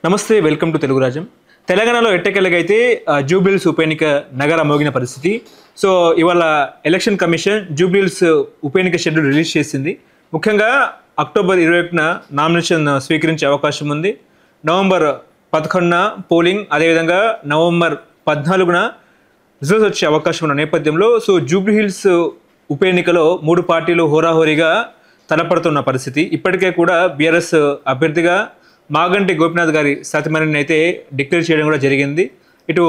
నమస్తే, welcome to Telugu రాజ్యం. తెలంగాణలో ఎట్టకేలకైతే జూబ్లీహిల్స్ ఉప ఎన్నిక నగర మోగిన పరిస్థితి. సో ఇవాళ ఎలక్షన్ కమిషన్ జూబ్లీహిల్స్ ఉప ఎన్నిక షెడ్యూల్ రిలీజ్ చేసింది. ముఖ్యంగా అక్టోబర్ 21న నామినేషన్ స్వీకరించే అవకాశం ఉంది. నవంబర్ 11న పోలింగ్, అదేవిధంగా నవంబర్ 14న రిజల్ట్స్ వచ్చే అవకాశం ఉన్న నేపథ్యంలో సో జూబ్లీహిల్స్ ఉప ఎన్నికలో 3 పార్టీలు హోరాహోరీగా తలపడుతున్న పరిస్థితి. ఇప్పటికే కూడా బీఆర్ఎస్ అభ్యర్థిగా మాగంటి గోపీనాథ్ గారి సతీమణిని అయితే డిక్లేర్ చేయడం కూడా జరిగింది. ఇటు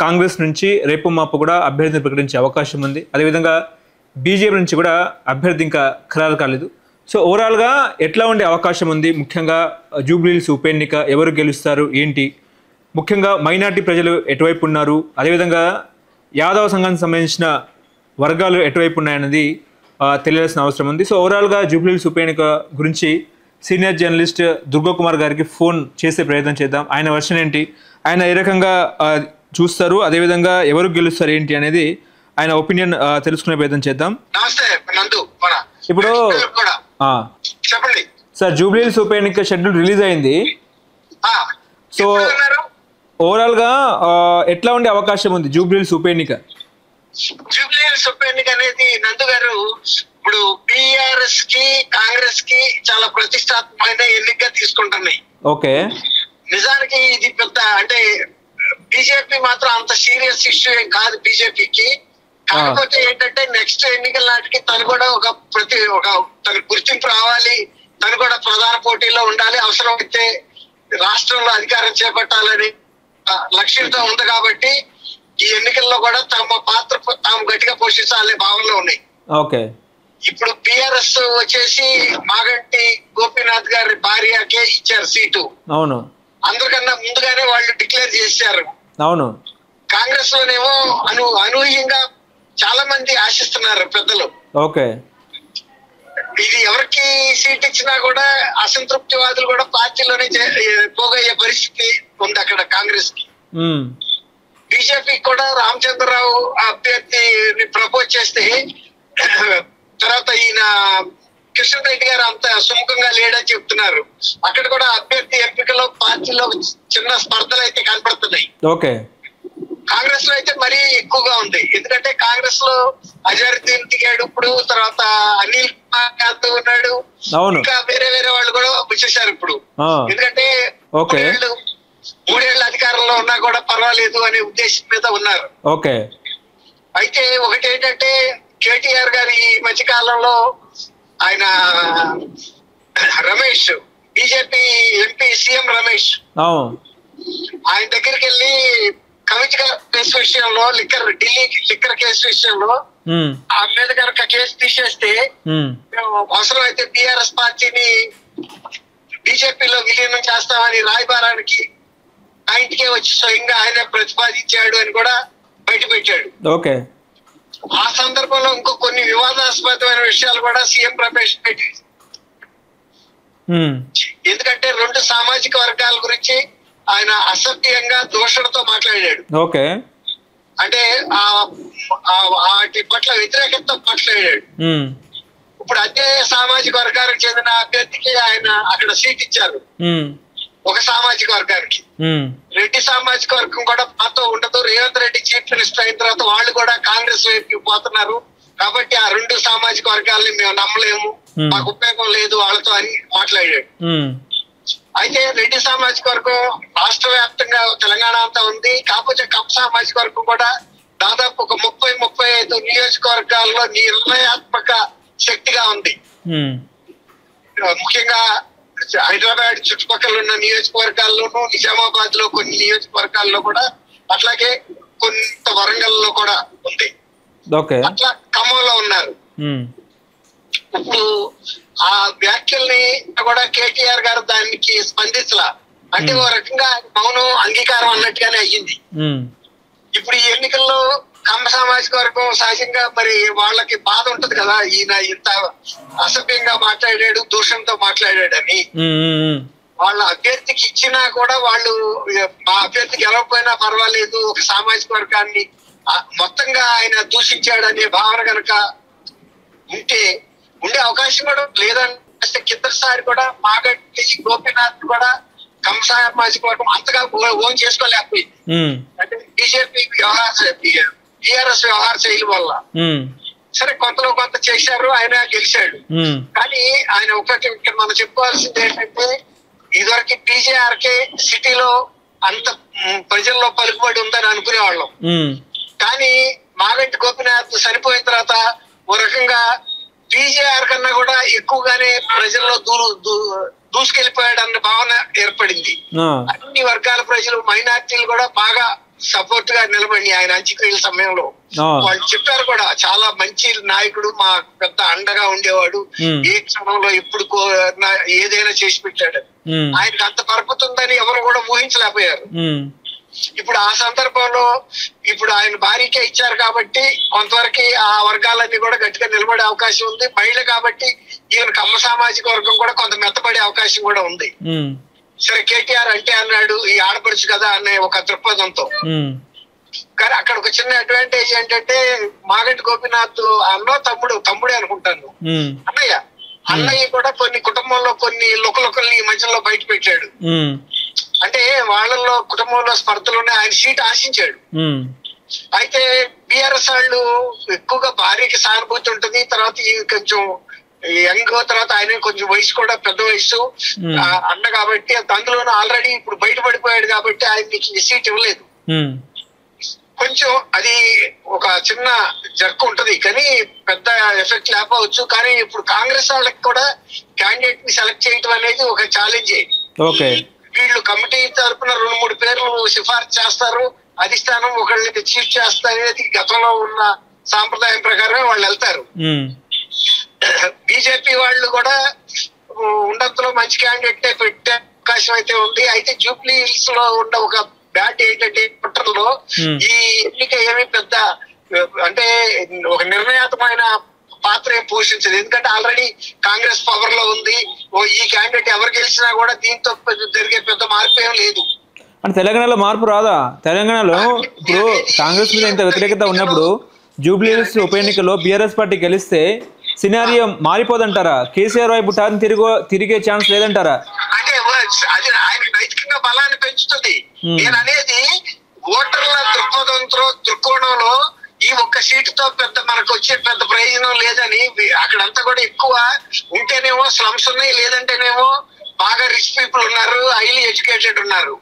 కాంగ్రెస్ నుంచి రేపు మాపు కూడా అభ్యర్థిని ప్రకటించే అవకాశం ఉంది. అదేవిధంగా బీజేపీ నుంచి కూడా అభ్యర్థి ఇంకా ఖరారు కాలేదు. సో ఓవరాల్గా ఎట్లా ఉండే అవకాశం ఉంది? ముఖ్యంగా జూబ్లీహిల్స్ ఉప ఎన్నిక ఎవరు గెలుస్తారు ఏంటి? ముఖ్యంగా మైనార్టీ ప్రజలు ఎటువైపు ఉన్నారు, అదేవిధంగా యాదవ సంఘానికి సంబంధించిన వర్గాలు ఎటువైపు ఉన్నాయన్నది తెలియాల్సిన అవసరం ఉంది. సో ఓవరాల్గా జూబ్లీహిల్స్ ఉప ఎన్నిక గురించి సీనియర్ జర్నలిస్ట్ దుర్గా కుమార్ గారికి ఫోన్ చేసే ప్రయత్నం చేద్దాం. ఆయన వర్షన్ ఏంటి, ఆయన ఏ రకంగా చూస్తారు, అదేవిధంగా ఎవరు గెలుస్తారు ఏంటి అనేది ఆయన ఒపీనియన్ తెలుసుకునే ప్రయత్నం చేద్దాం. ఇప్పుడు సార్, జూబ్లీహిల్స్ ఉప ఎన్నిక షెడ్యూల్ రిలీజ్ అయింది. సో ఓవరాల్ గా ఎట్లా ఉండే అవకాశం ఉంది జూబ్లీహిల్స్ ఉప ఎన్నిక? జూబ్లీహిల్స్ ఉప ఎన్నిక అనేది నందు గారు ఇప్పుడు బిఆర్ఎస్ కి కాంగ్రెస్ కి చాలా ప్రతిష్టాత్మకమైన ఎన్నికగా తీసుకుంటున్నాయి. ఓకే, నిజానికి ఇది పెద్ద అంటే బీజేపీ మాత్రం అంత సీరియస్ ఇష్యూ ఏం కాదు బీజేపీకి. కాకపోతే ఏంటంటే నెక్స్ట్ ఎన్నికల నాటికి తను కూడా తన గుర్తింపు రావాలి, తను కూడా ప్రధాన పోటీలో ఉండాలి, అవసరమైతే రాష్ట్రంలో అధికారం చేపట్టాలని లక్ష్యంతో ఉంది. కాబట్టి ఈ ఎన్నికల్లో కూడా తమ పాత్ర తాము గట్టిగా పోషించాలనే భావనలో ఉన్నాయి. ఓకే, ఇప్పుడు బిఆర్ఎస్ వచ్చేసి మాగంటి గోపీనాథ్ గారి భార్యకే ఇచ్చారు సీటు. అవును, అందరికన్నా ముందుగానే వాళ్ళు డిక్లేర్ చేశారు. అవును, కాంగ్రెస్ లోనేమో అనూహ్యంగా చాలా మంది ఆశిస్తున్నారు పెద్దలు. ఓకే, ఇది ఎవరికి సీట్ ఇచ్చినా కూడా అసంతృప్తివాదులు కూడా పార్టీలోనే పోగయ్యే పరిస్థితి ఉంది అక్కడ కాంగ్రెస్ కి. బీజేపీ కూడా రామచంద్రరావు అభ్యర్థిని ప్రపోజ్ చేస్తే తర్వాత ఈయన కిషన్ రెడ్డి గారు అంత సుముఖంగా లేడని చెప్తున్నారు. అక్కడ కూడా అభ్యర్థి ఎంపికలో పార్టీలో చిన్న స్పర్ధలు అయితే కనపడుతున్నాయి. ఓకే, కాంగ్రెస్ లో అయితే మరీ ఎక్కువగా ఉంది. ఎందుకంటే కాంగ్రెస్ లో అజరుద్దీన్ దిగాడు, ఇప్పుడు తర్వాత అనిల్ కుమార్ యాదవ్ ఉన్నాడు, ఇంకా వేరే వేరే వాళ్ళు కూడా వచ్చేసారు ఇప్పుడు. ఎందుకంటే 3 ఏళ్ల అధికారంలో ఉన్నా కూడా పర్వాలేదు అనే ఉద్దేశం మీద ఉన్నారు. ఓకే, అయితే ఒకటి ఏంటంటే కేటీఆర్ గారి ఈ మధ్య కాలంలో ఆయన Ramesh BJP MP CM Ramesh ఆయన దగ్గరికి వెళ్ళి కవిత కేసు విషయంలో ఢిల్లీ లిక్కర్ కేసు విషయంలో ఆ మీద కనుక కేసు తీసేస్తే అవసరం అయితే బిఆర్ఎస్ పార్టీని బీజేపీలో విలీనం చేస్తామని రాయబారానికి ఆయనకే వచ్చి స్వయంగా ఆయన ప్రతిపాదించాడు అని కూడా బయట పెట్టాడు. ఓకే, ఆ సందర్భంలో ఇంకో కొన్ని వివాదాస్పదమైన విషయాలు కూడా సీఎం రమేష్ పెట్టి, ఎందుకంటే 2 సామాజిక వర్గాల గురించి ఆయన అసభ్యంగా దూషణతో మాట్లాడాడు. ఓకే, అంటే వాటి పట్ల వ్యతిరేకతతో మాట్లాడాడు. ఇప్పుడు అదే సామాజిక వర్గానికి చెందిన అభ్యర్థికి ఆయన అక్కడ సీట్ ఇచ్చారు. ఒక సామాజిక వర్గానికి, రెడ్డి సామాజిక వర్గం కూడా మాతో ఉండదు. రేవంత్ రెడ్డి చీఫ్ మినిస్టర్ అయిన తర్వాత వాళ్ళు కూడా కాంగ్రెస్ వైపు పోతున్నారు. కాబట్టి ఆ 2 సామాజిక వర్గాలని మేము నమ్మలేము, మాకు ఉపయోగం లేదు వాళ్ళతో అని మాట్లాడాడు. అయితే రెడ్డి సామాజిక వర్గం రాష్ట్ర వ్యాప్తంగా తెలంగాణ అంతా ఉంది. కాకపోతే కప్ సామాజిక వర్గం కూడా దాదాపు ఒక 30-35 నియోజకవర్గాల్లో నిర్ణయాత్మక శక్తిగా ఉంది. ముఖ్యంగా హైదరాబాద్ చుట్టుపక్కల ఉన్న నియోజకవర్గాల్లోనూ, నిజామాబాద్ లో కొన్ని నియోజకవర్గాల్లో కూడా, అట్లాగే కొంత వరంగల్లో కూడా ఉంది. అట్లా ఖమ్మంలో ఉన్నారు. ఇప్పుడు ఆ వ్యాఖ్యల్ని కూడా కేటీఆర్ గారు దానికి స్పందించలా, అంటే ఓ రకంగా మౌనం అంగీకారం అన్నట్టుగానే అయ్యింది. ఇప్పుడు ఈ ఎన్నికల్లో కమ్మ సామాజిక వర్గం సహజంగా మరి వాళ్ళకి బాధ ఉంటది కదా, ఈయన ఇంత అసభ్యంగా మాట్లాడాడు, దూషణతో మాట్లాడాడని. వాళ్ళ అభ్యర్థికి ఇచ్చినా కూడా వాళ్ళు మా అభ్యర్థి గెలవకపోయినా పర్వాలేదు, ఒక సామాజిక వర్గాన్ని మొత్తంగా ఆయన దూషించాడనే భావన కనుక ఉండే అవకాశం కూడా లేదని కిందసారి కూడా మాగంటి గోపీనాథ్ కూడా కమ్మ సామాజిక వర్గం అంతగా ఓన్ చేసుకోలేకపోయింది. అంటే బీజేపీ టీఆర్ఎస్ వ్యవహార శైలి వల్ల. సరే కొంతలో కొంత చేశారు, ఆయన గెలిచాడు. కానీ ఆయన ఒకటి ఇక్కడ మనం చెప్పుకోవాల్సింది ఏంటంటే, ఇదివరకు టీజేఆర్కే సిటీలో అంత ప్రజల్లో పలుకుబడి ఉందని అనుకునేవాళ్ళం. కానీ మాగంటి గోపీనాథ్ చనిపోయిన తర్వాత ఓ రకంగా టీజేఆర్ కన్నా కూడా ఎక్కువగానే ప్రజల్లో దూసుకెళ్లిపోయాడన్న భావన ఏర్పడింది. అన్ని వర్గాల ప్రజలు, మైనార్టీలు కూడా బాగా సపోర్ట్ గా నిలబడి ఆయన అంత్యక్రియల సమయంలో వాళ్ళు చెప్పారు కూడా, చాలా మంచి నాయకుడు, మా పెద్ద అండగా ఉండేవాడు, ఏ క్షణంలో ఎప్పుడు ఏదైనా చేసి పెట్టాడు. ఆయనకు అంత పరపతి ఉందని ఎవరు కూడా ఊహించలేకపోయారు. ఇప్పుడు ఆ సందర్భంలో ఇప్పుడు ఆయన భార్యకే ఇచ్చారు కాబట్టి కొంతవరకు ఆ వర్గాలన్నీ కూడా గట్టిగా నిలబడే అవకాశం ఉంది. మహిళ కాబట్టి ఈయన కమ్మ సామాజిక వర్గం కూడా కొంత మెత్తపడే అవకాశం కూడా ఉంది. సరే కేటీఆర్ అంటే అన్నాడు ఈ ఆడపడుచు కదా అనే ఒక దృక్పథంతో. కానీ అక్కడ ఒక చిన్న అడ్వాంటేజ్ ఏంటంటే, మాగంటి గోపీనాథ్ అన్నో తమ్ముడే అనుకుంటాను, అన్నయ్య కూడా కొన్ని కుటుంబంలో కొన్ని లుకలుకల్ని ఈ మధ్యలో బయట పెట్టాడు. అంటే వాళ్ళల్లో కుటుంబంలో స్పర్ధలు ఉన్నాయి, ఆయన సీట్ ఆశించాడు. అయితే బీఆర్ఎస్ వాళ్ళు ఎక్కువగా భార్యకి సానుభూతి ఉంటుంది, తర్వాత ఈ కొంచెం యంగ్, తర్వాత ఆయన కొంచెం వయసు కూడా పెద్ద వయసు అన్న కాబట్టి అందులోనూ ఆల్రెడీ ఇప్పుడు బయటపడిపోయాడు కాబట్టి ఆయనకి సీట్ ఇవ్వలేదు. కొంచెం అది ఒక చిన్న జర్క్ ఉంటది, కానీ పెద్ద ఎఫెక్ట్ లేకపోవచ్చు. కానీ ఇప్పుడు కాంగ్రెస్ వాళ్ళకి కూడా క్యాండిడేట్ ని సెలెక్ట్ చేయడం అనేది ఒక ఛాలెంజ్. వీళ్ళు కమిటీ తరఫున 2-3 పేర్లు సిఫార్సు చేస్తారు, అధిష్టానం ఒకళ్ళని చీఫ్ చేస్తారు అనేది గతంలో ఉన్న సాంప్రదాయం ప్రకారమే వాళ్ళు వెళ్తారు. బీజేపీ వాళ్ళు కూడా ఉన్నంతలో మంచి క్యాండిడేట్ పెట్టే అవకాశం అయితే ఉంది. అయితే జూబ్లీ హిల్స్ లో ఉన్న ఒక బ్యాట్ ఏంటంటే, కుట్రలో ఈ ఎన్నిక ఏమి పెద్ద అంటే ఒక నిర్ణయాత్మకమైన పాత్ర ఏం పోషించదు. ఎందుకంటే ఆల్రెడీ కాంగ్రెస్ పవర్ లో ఉంది. ఈ క్యాండిడేట్ ఎవరు గెలిచినా కూడా దీంతో జరిగే పెద్ద మార్పు ఏం లేదు. అంటే తెలంగాణలో మార్పు రాదా? తెలంగాణలో ఇప్పుడు కాంగ్రెస్ మీద ఇంత వ్యతిరేకత ఉన్నప్పుడు జూబ్లీ హిల్స్ ఉప ఎన్నికలో బీఆర్ఎస్ పార్టీ గెలిస్తే సినారియో మారిపోదంటారా? కేసీఆర్ వైపు టర్న్ తిరిగే ఛాన్స్ లేదంటారా? అంటే అది ఆయన నైతికంగా బలాన్ని పెంచుతుంది. నేను అనేది ఓటర్ల దృక్కోణంలో ఈ ఒక్క సీటుతో పెద్ద మనకు వచ్చే పెద్ద ప్రయోజనం లేదని, అక్కడంతా కూడా ఎక్కువ ఉంటేనేమో స్లమ్స్ ఉన్నాయి, లేదంటేనేమో బాగా రిచ్ పీపుల్ ఉన్నారు, హైలీ ఎడ్యుకేటెడ్ ఉన్నారు.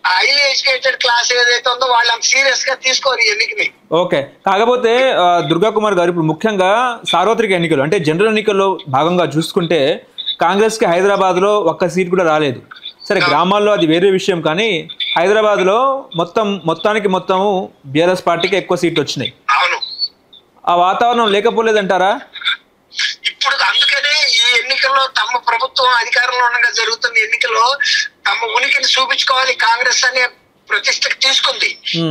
హైలీ ఎడ్యుకేటెడ్ క్లాస్ ఏదైతే ఉందో వాళ్ళు అంత సీరియస్ గా తీసుకోరు ఎన్నికని. ఓకే, కాకపోతే దుర్గా కుమార్ గారు, ఇప్పుడు ముఖ్యంగా సార్వత్రిక ఎన్నికలు అంటే జనరల్ ఎన్నికల్లో భాగంగా చూసుకుంటే కాంగ్రెస్ కి హైదరాబాద్ లో ఒక్క సీట్ కూడా రాలేదు. సరే గ్రామాల్లో అది వేరే విషయం, కానీ హైదరాబాద్ లో మొత్తానికి బీఆర్ఎస్ పార్టీకి ఎక్కువ సీట్లు వచ్చినాయి. ఆ వాతావరణం లేకపోలేదంటారా? ఇప్పుడు అందుకనే ఈ ఎన్నికల్లో తమ ప్రభుత్వం అధికారంలో ఉండగా జరుగుతున్న ఎన్నికల్లో తమ ఉనికిని చూపించుకోవాలి కాంగ్రెస్ అనే ప్రతిష్టకు తీసుకుంది.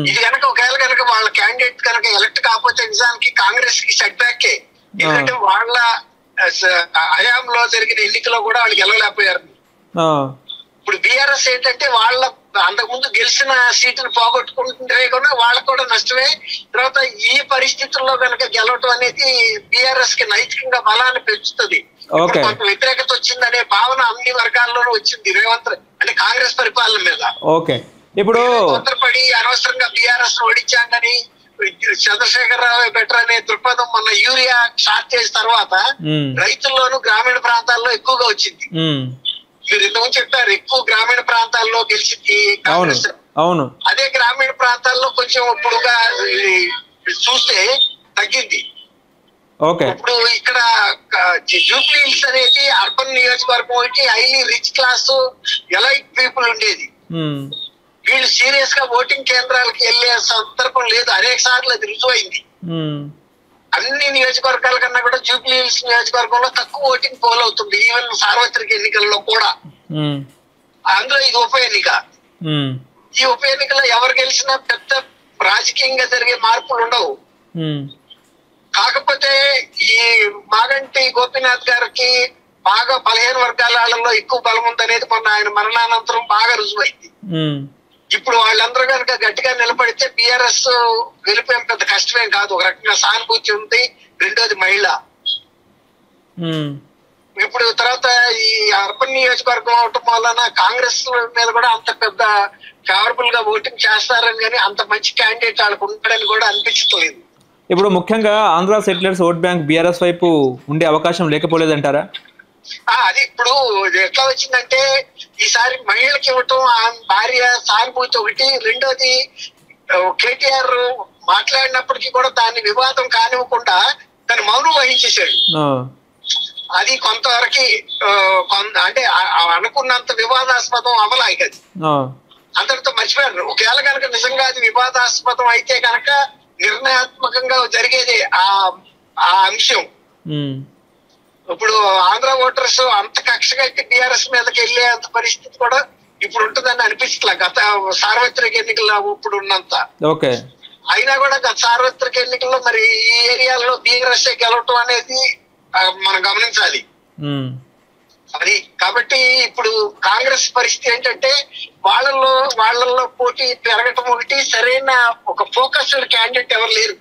ఇది ఒకవేళ వాళ్ళ క్యాండిడేట్ కనుక ఎలక్ట్ కాకపోతే నిజానికి కాంగ్రెస్ కి సెట్ బ్యాక్. ఎందుకంటే వాళ్ళ హయాంలో జరిగిన ఎన్నికలో కూడా వాళ్ళు గెలవలేకపోయారు. ఇప్పుడు బీఆర్ఎస్ ఏంటంటే వాళ్ళ అంతకుముందు గెలిచిన సీటును పోగొట్టుకుంటే కూడా వాళ్ళకు కూడా నష్టమే. తర్వాత ఈ పరిస్థితుల్లో కనుక గెలవటం అనేది బీఆర్ఎస్ కి నైతికంగా బలాన్ని పెంచుతుంది. కొంత వ్యతిరేకత వచ్చిందనే భావన అన్ని వర్గాల్లోనూ వచ్చింది రేవంత్ అంటే కాంగ్రెస్ పరిపాలన మీద. ఇప్పుడు తొందరపడి అనవసరంగా బీఆర్ఎస్ ఓడించాలని చంద్రశేఖర్ రావు బెటర్ అనే దృక్పథం మొన్న యూరియా షార్టేజ్ తర్వాత రైతుల్లోనూ గ్రామీణ ప్రాంతాల్లో ఎక్కువగా వచ్చింది. మీరు ఇంతకు చెప్పారు ఎక్కువ గ్రామీణ ప్రాంతాల్లో గెలిచింది కాంగ్రెస్. అదే గ్రామీణ ప్రాంతాల్లో కొంచెం ఇప్పుడుగా చూస్తే తగ్గింది. ఇప్పుడు ఇక్కడ జూబ్లీ హిల్స్ అనేది అర్బన్ నియోజకవర్గం ఒకటి, highly rich class elite people ఉండేది. వీళ్ళు సీరియస్ గా ఓటింగ్ కేంద్రాలకు వెళ్లే సందర్భం లేదు. అనేక సార్లు అది రుజువైంది. అన్ని నియోజకవర్గాల కన్నా కూడా జూబ్లీ హిల్స్ నియోజకవర్గంలో తక్కువ ఓటింగ్ పోల్ అవుతుంది, ఈవెన్ సార్వత్రిక ఎన్నికల్లో కూడా. అందులో ఇది ఉప ఎన్నిక. ఈ ఉప ఎన్నికలో ఎవరు గెలిచినా పెద్ద రాజకీయంగా జరిగే మార్పులు ఉండవు. కాకపోతే ఈ మాగంటి గోపీనాథ్ గారికి బాగా 15 వర్గాలలో ఎక్కువ బలం ఉందనేది మొన్న ఆయన మరణానంతరం బాగా రుజువైంది. ఇప్పుడు వాళ్ళందరూ కనుక గట్టిగా నిలబడితే బీఆర్ఎస్ గెలిపేం పెద్ద కష్టమేం కాదు. ఒక రకంగా సానుభూతి ఉంది. రెండోది మహిళ. ఇప్పుడు తర్వాత ఈ అర్బన్ నియోజకవర్గం నియోజకవర్గం అవటం వలన కాంగ్రెస్ మీద కూడా అంత పెద్ద ఫేవరబుల్ గా ఓటింగ్ చేస్తారని, కానీ అంత మంచి క్యాండిడేట్ వాళ్ళకు ఉంటాడని కూడా అనిపించలేదు. ఇప్పుడు ముఖ్యంగా Andhra settlers vote bank BRS వైపు ఉండే అవకాశం లేకపోలేదంటారా? అది ఇప్పుడు ఎట్లా వచ్చిందంటే ఈసారి మహిళకి ఇవ్వటం, భార్య సానుభూతి ఒకటి, రెండోది కేటీఆర్ మాట్లాడినప్పటికీ కూడా దాన్ని వివాదం కానివ్వకుండా దాన్ని మౌనం వహించేశాడు. అది కొంతవరకు అంటే అనుకున్నంత వివాదాస్పదం అవలాయి అది, అందరితో మర్చిపోయారు. ఒకవేళ కనుక నిజంగా అది వివాదాస్పదం అయితే కనుక నిర్ణయాత్మకంగా జరిగేది ఆ అంశం. ఇప్పుడు ఆంధ్ర ఓటర్స్ అంత కక్షగా టీఆర్ఎస్ మీదకి వెళ్ళే అంత పరిస్థితి కూడా ఇప్పుడు ఉంటుందని అనిపిస్తలే, గత సార్వత్రిక ఎన్నికల్లో ఇప్పుడు ఉన్నంత. అయినా కూడా గత సార్వత్రిక ఎన్నికల్లో మరి ఈ ఏరియాలో బీఆర్ఎస్ గెలవటం అనేది మనం గమనించాలి. అది కాబట్టి ఇప్పుడు కాంగ్రెస్ పరిస్థితి ఏంటంటే వాళ్ళల్లో పోటీ పెరగటం ఒకటి, సరైన ఒక ఫోకస్డ్ క్యాండిడేట్ ఎవరు లేరు.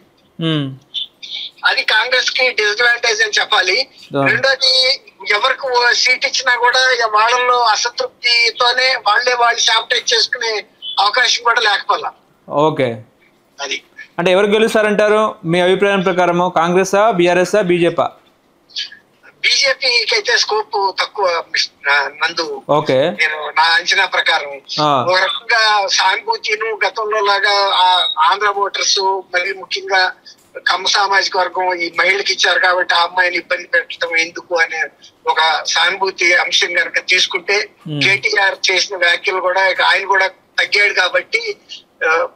అది కాంగ్రెస్ కి డిసడ్వాంటేజ్ అని చెప్పాలి. రెండోది ఎవరికి సీట్ ఇచ్చినా కూడా వాళ్ళల్లో అసంతృప్తితోనే వాళ్ళు శానిటైజ్ చేసుకునే అవకాశం కూడా లేకపోలా. ఓకే, అది అంటే ఎవరు గెలుస్తారంటారు మీ అభిప్రాయం ప్రకారం? Congress, BRS, BJP? బీజేపీకి అయితే స్కోప్ తక్కువ నందు. నేను నా అంచనా ప్రకారం ఒక రకంగా సానుభూతిను గతంలో లాగా ఆంధ్ర ఓటర్స్ మరి ముఖ్యంగా కమ్మ సామాజిక వర్గం ఈ మహిళకి ఇచ్చారు కాబట్టి ఆ అమ్మాయిని ఇబ్బంది పెట్టడం ఎందుకు అనే ఒక సానుభూతి అంశం కనుక తీసుకుంటే కేటీఆర్ చేసిన వ్యాఖ్యలు కూడా ఆయన కూడా తగ్గాడు కాబట్టి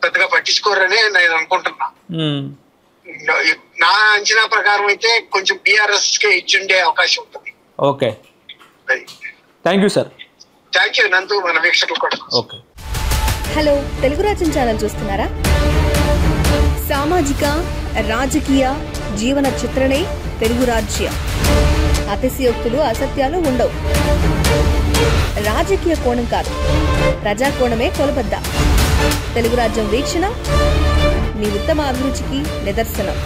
పెద్దగా పట్టించుకోరని నేను అనుకుంటున్నా. నా అంచనా ప్రకారం అయితే కొంచెం బీఆర్ఎస్ కే ఇచ్చిండే అవకాశం ఉంటుంది. Okay, thank you sir. Thank you నందు, మన వీక్షకులు కూడా. ఓకే. హలో, తెలుగు రాజ్యం ఛానల్ చూస్తున్నారా? సామాజిక రాజకీయ జీవన చిత్రణే తెలుగు రాజ్యం. అతిశయోక్తులు అసత్యాలు ఉండవు. రాజకీయ కోణం కాదు, ప్రజా కోణమే కొలబద్ద. తెలుగు రాజ్యం వీక్షణ మీ ఉత్తమ అభిరుచికి నిదర్శనం.